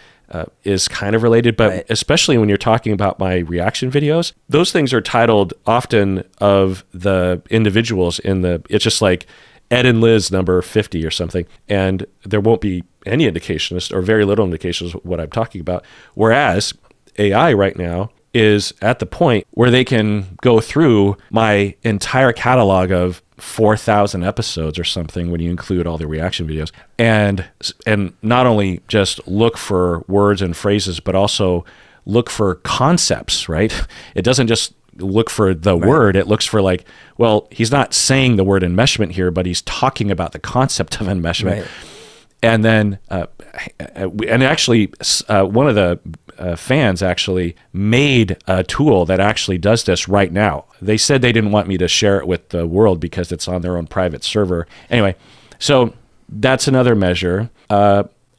is kind of related, but especially when you're talking about my reaction videos, those things are titled often of the individuals it's just like Ed and Liz number 50 or something, and there won't be any indications or very little indications of what I'm talking about. Whereas AI right now is at the point where they can go through my entire catalog of 4,000 episodes or something when you include all the reaction videos, and not only just look for words and phrases, but also look for concepts, right? It doesn't just look for the word. It looks for like, well, he's not saying the word enmeshment here, but he's talking about the concept of enmeshment. Right. And then, and actually, one of the fans actually made a tool that actually does this right now. They said they didn't want me to share it with the world because it's on their own private server. Anyway, so that's another measure.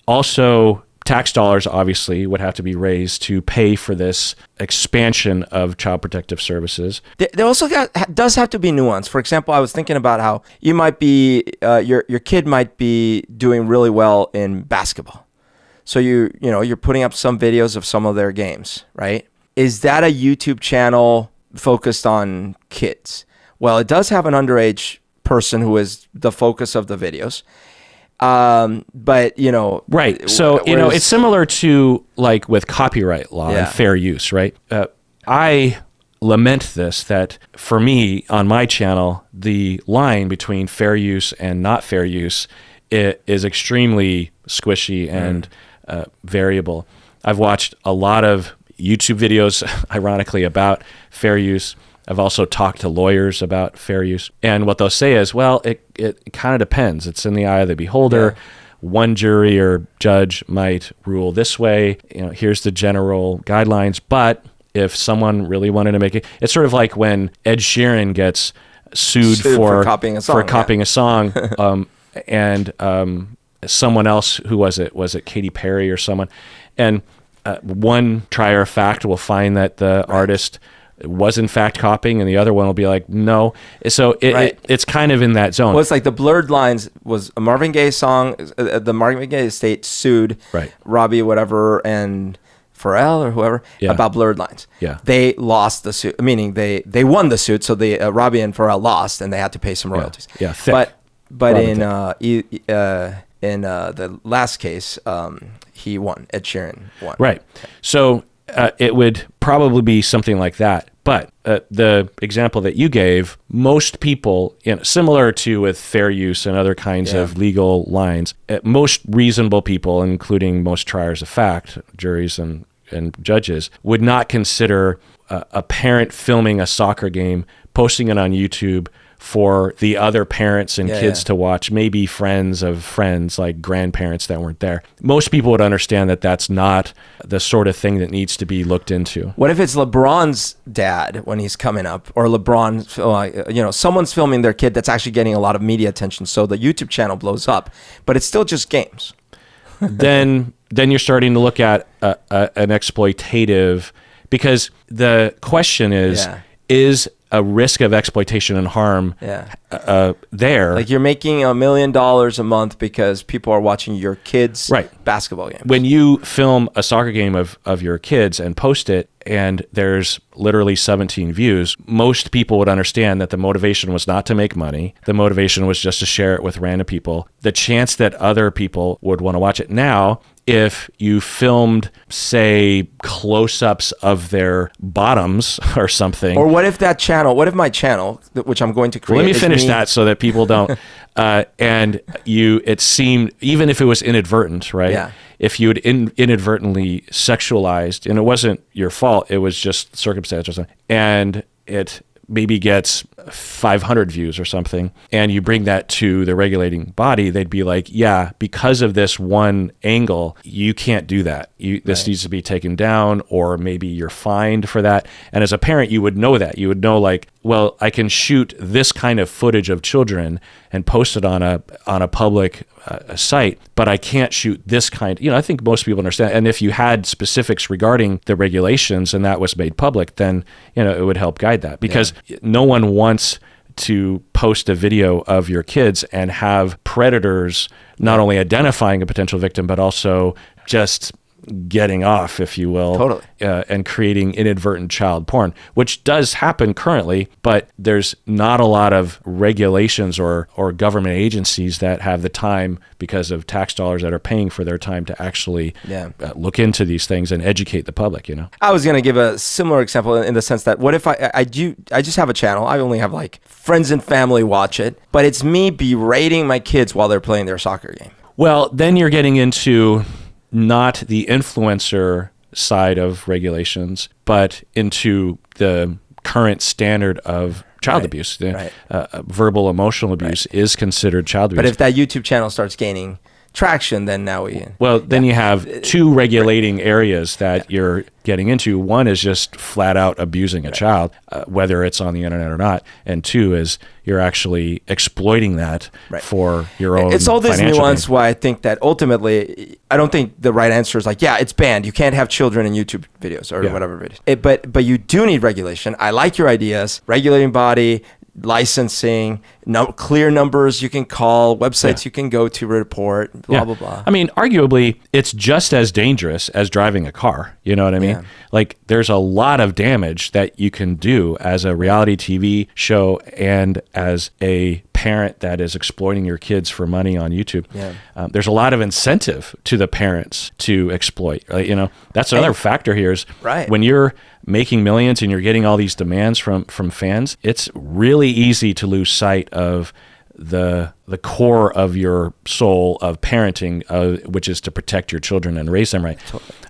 Also, tax dollars obviously would have to be raised to pay for this expansion of child protective services. There also does have to be nuance. For example, I was thinking about how you might be, your kid might be doing really well in basketball. So you're putting up some videos of some of their games, right? Is that a YouTube channel focused on kids? Well, it does have an underage person who is the focus of the videos. But right. So, it's similar to like with copyright law and fair use, right? I lament this, that for me on my channel, the line between fair use and not fair use is extremely squishy and variable. I've watched a lot of YouTube videos, ironically, about fair use. I've also talked to lawyers about fair use. And what they'll say is, well, it kind of depends. It's in the eye of the beholder. Yeah. One jury or judge might rule this way. Here's the general guidelines. But if someone really wanted to make it, it's sort of like when Ed Sheeran gets sued for copying a song, and someone else, who was it? Was it Katy Perry or someone? And one trier of fact will find that the artist it was in fact copying, and the other one will be like, no. So it's kind of in that zone. Well, it's like the Blurred Lines was a Marvin Gaye song. The Marvin Gaye estate sued Robbie, whatever, and Pharrell or whoever about Blurred Lines. Yeah. They lost the suit, meaning they won the suit, so the Robbie and Pharrell lost, and they had to pay some royalties. Yeah. Thick. But in the last case, he won. Ed Sheeran won. Right. So it would probably be something like that. But the example that you gave, most people, similar to with fair use and other kinds of legal lines, most reasonable people, including most triers of fact, juries and judges, would not consider a parent filming a soccer game, posting it on YouTube for the other parents and kids to watch, maybe friends of friends, like grandparents that weren't there. Most people would understand that that's not the sort of thing that needs to be looked into. What if it's LeBron's dad when he's coming up, or LeBron, someone's filming their kid that's actually getting a lot of media attention, so the YouTube channel blows up, but it's still just games. Then you're starting to look at an exploitative, because the question is a risk of exploitation and harm there. Like you're making $1 million a month because people are watching your kids' basketball games. When you film a soccer game of your kids and post it, and there's literally 17 views, most people would understand that the motivation was not to make money. The motivation was just to share it with random people. The chance that other people would want to watch it now, if you filmed, say, close-ups of their bottoms or something. Or what if my channel, which I'm going to create... Well, let me finish that so that people don't... and it seemed, even if it was inadvertent, right? Yeah. If you had inadvertently sexualized, and it wasn't your fault, it was just circumstance or something, and it maybe gets 500 views or something, and you bring that to the regulating body, they'd be like, yeah, because of this one angle, you can't do that. This needs to be taken down, or maybe you're fined for that. And as a parent, you would know that. You would know, like, well, I can shoot this kind of footage of children and post it on a public site, but I can't shoot this kind. I think most people understand. And if you had specifics regarding the regulations and that was made public, then it would help guide that, because no one wants to post a video of your kids and have predators not only identifying a potential victim, but also just getting off, if you will, and creating inadvertent child porn, which does happen currently, but there's not a lot of regulations or government agencies that have the time, because of tax dollars that are paying for their time, to actually look into these things and educate the public. I was going to give a similar example in the sense that, what if I just have a channel, I only have like friends and family watch it, but it's me berating my kids while they're playing their soccer game. Well, then you're getting into not the influencer side of regulations, but into the current standard of child abuse. Verbal, emotional abuse is considered child abuse. But if that YouTube channel starts gaining traction, then now then you have two regulating areas that you're getting into. One is just flat out abusing a child, whether it's on the internet or not, and two is you're actually exploiting that for your own. It's all this nuance gain. Why I think that ultimately, I don't think the right answer is like, it's banned. You can't have children in YouTube videos or whatever it is. But you do need regulation. I like your ideas. Regulating body, licensing, clear numbers you can call, websites you can go to report, blah, blah, blah. I mean, arguably, it's just as dangerous as driving a car. You know what I mean? Yeah. Like, there's a lot of damage that you can do as a reality TV show and as a parent that is exploiting your kids for money on YouTube. There's a lot of incentive to the parents to exploit. Right? That's another factor here is when you're making millions and you're getting all these demands from fans, it's really easy to lose sight of the core of your soul of parenting, which is to protect your children and raise them right.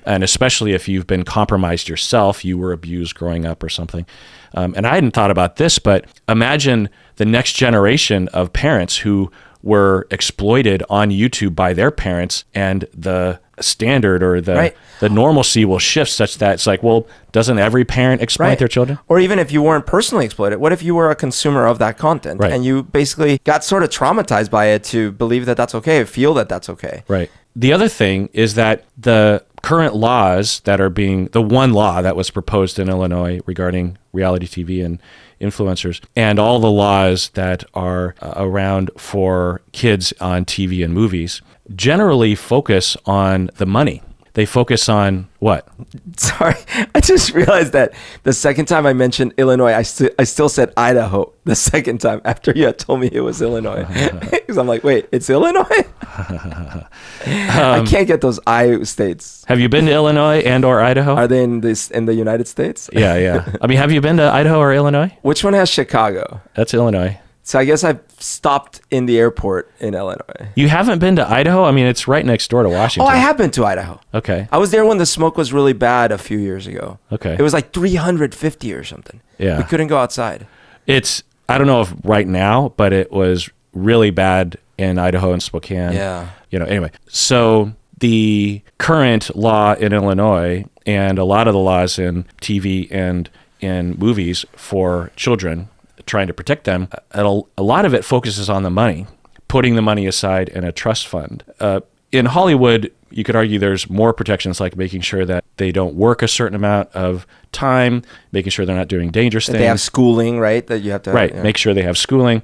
And especially if you've been compromised yourself, you were abused growing up or something. And I hadn't thought about this, but imagine the next generation of parents who were exploited on YouTube by their parents, and the standard or the normalcy will shift such that it's like, well, doesn't every parent exploit their children? Or even if you weren't personally exploited, what if you were a consumer of that content and you basically got sort of traumatized by it to believe that that's okay, feel that that's okay? Right. The other thing is that the current laws that are being, the one law that was proposed in Illinois regarding reality TV and influencers, and all the laws that are around for kids on TV and movies, generally focus on the money. They focus on what? Sorry, I just realized that the second time I mentioned Illinois, I still said Idaho the second time after you had told me it was Illinois. Because I'm like, wait, it's Illinois? I can't get those I states. Have you been to Illinois and or Idaho? Are they in the United States? Yeah. I mean, have you been to Idaho or Illinois? Which one has Chicago? That's Illinois. So I guess I've stopped in the airport in Illinois. You haven't been to Idaho? I mean, it's right next door to Washington. Oh, I have been to Idaho. Okay. I was there when the smoke was really bad a few years ago. Okay. It was like 350 or something. Yeah. We couldn't go outside. I don't know if right now, but it was really bad in Idaho and Spokane. Yeah. Anyway. So the current law in Illinois and a lot of the laws in TV and in movies for children, trying to protect them, a lot of it focuses on the money, putting the money aside in a trust fund. In Hollywood, you could argue there's more protections, like making sure that they don't work a certain amount of time, making sure they're not doing dangerous things. They have schooling, right? That you have to make sure they have schooling.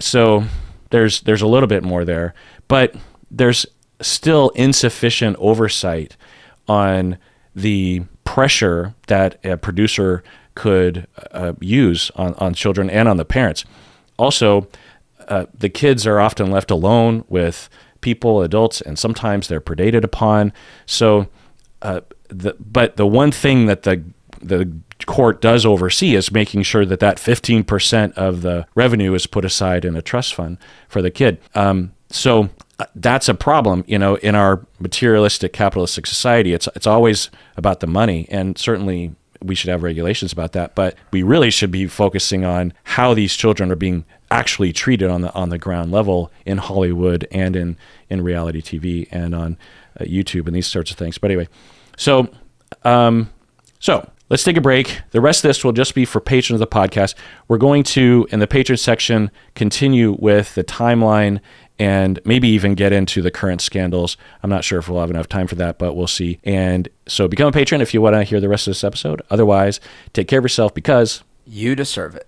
So there's a little bit more there, but there's still insufficient oversight on the pressure that a producer could use on children and on the parents. Also, the kids are often left alone with people, adults, and sometimes they're predated upon. So, but the one thing that the court does oversee is making sure that 15% of the revenue is put aside in a trust fund for the kid. So that's a problem, in our materialistic capitalistic society. It's always about the money, and certainly we should have regulations about that, but we really should be focusing on how these children are being actually treated on the ground level in Hollywood and in reality TV and on YouTube and these sorts of things. But anyway, so let's take a break. The rest of this will just be for patrons of the podcast. We're going to, in the patron section, continue with the timeline and maybe even get into the current scandals. I'm not sure if we'll have enough time for that, but we'll see. And so become a patron if you want to hear the rest of this episode. Otherwise, take care of yourself because you deserve it.